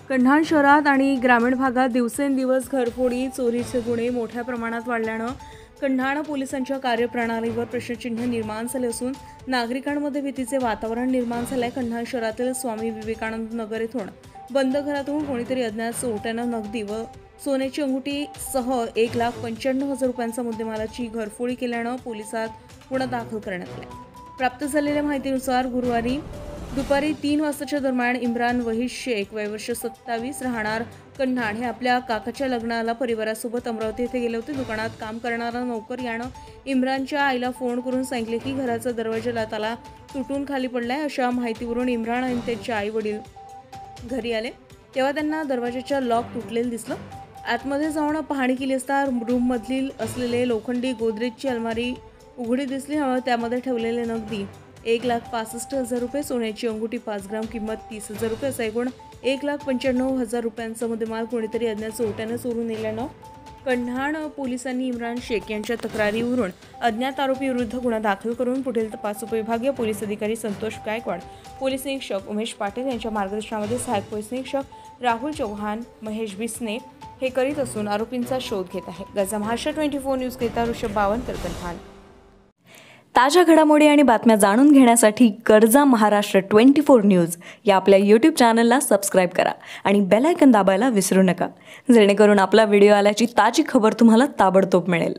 कन्हान शहरात आणि ग्रामीण भागात दिवसेंदिवस घरफोडी चोरीचे गुन्हे मोठ्या प्रमाणात वाढल्यानं कन्हान पोलिसांच्या कार्यप्रणालीवर प्रश्नचिन्ह निर्माण झाले असून नागरिकांमध्ये भीतीचे वातावरण निर्माण झाले. कन्हान शहरातील स्वामी विवेकानंद नगर येथून बंद घरातून कोणीतरी अज्ञात चोरट्यानं नगदी व सोन्याची अंगठी सह 1,95,000 रुपयांचा मुद्देमालाची घरफोडी केल्यानं पोलिसात गुन्हा दाखल करण्यात आला. प्राप्त झालेल्या माहितीनुसार गुरुवारी दुपारी 3 वाजताच्या दरम्यान इम्रान वहीद शेख वय वर्ष 27 राहणार कन्हान हे आपल्या काकाच्या लग्नाला परिवारासोबत अमरावती येथे गेले होते. दुकानात काम करणारा नोकर यानं इम्रानच्या आईला फोन करून सांगितले की घराचा दरवाजा लाताला तुटून खाली पडलाय. अशा माहितीवरून इम्रान आणि त्यांचे आई वडील घरी आले तेव्हा त्यांना दरवाजाच्या लॉक तुटलेलं दिसलं. आतमध्ये जाऊन पाहणी केली असता रूममधील असलेले लोखंडी गोदरेजची अलमारी उघडी दिसली. त्यामध्ये ठेवलेले नगदी 1,65,000 रुपये, सोन्याची अंगठी 5 ग्राम किंमत 30,000 रुपये असा एकूण 1,95,000 रुपयांचा मुद्देमाल कोणीतरी अज्ञात चोरट्याने चोरून नेल्यानं कन्हान पोलिसांनी इम्रान शेख यांच्या तक्रारीवरून अज्ञात आरोपी विरुद्ध गुन्हा दाखल करून पुढील तपास उपविभागीय पोलीस अधिकारी संतोष गायकवाड, पोलीस निरीक्षक उमेश पाटील यांच्या मार्गदर्शनामध्ये सहाय्यक पोलीस निरीक्षक राहुल चौहान, महेश बिसने हे करीत असून आरोपींचा शोध घेत आहे. गजा महाराष्ट्र 24 न्यूज करिता ऋषभ बावनकर, कन्हान. ताज्या घडामोडी आणि बातम्या जाणून घेण्यासाठी गरजा महाराष्ट्र 24 न्यूज या आपल्या यूट्यूब चॅनलला सबस्क्राईब करा आणि बेल आयकॉन दाबायला विसरू नका, जेणेकरून आपला व्हिडिओ आल्याची ताजी खबर तुम्हाला ताबडतोब मिळेल.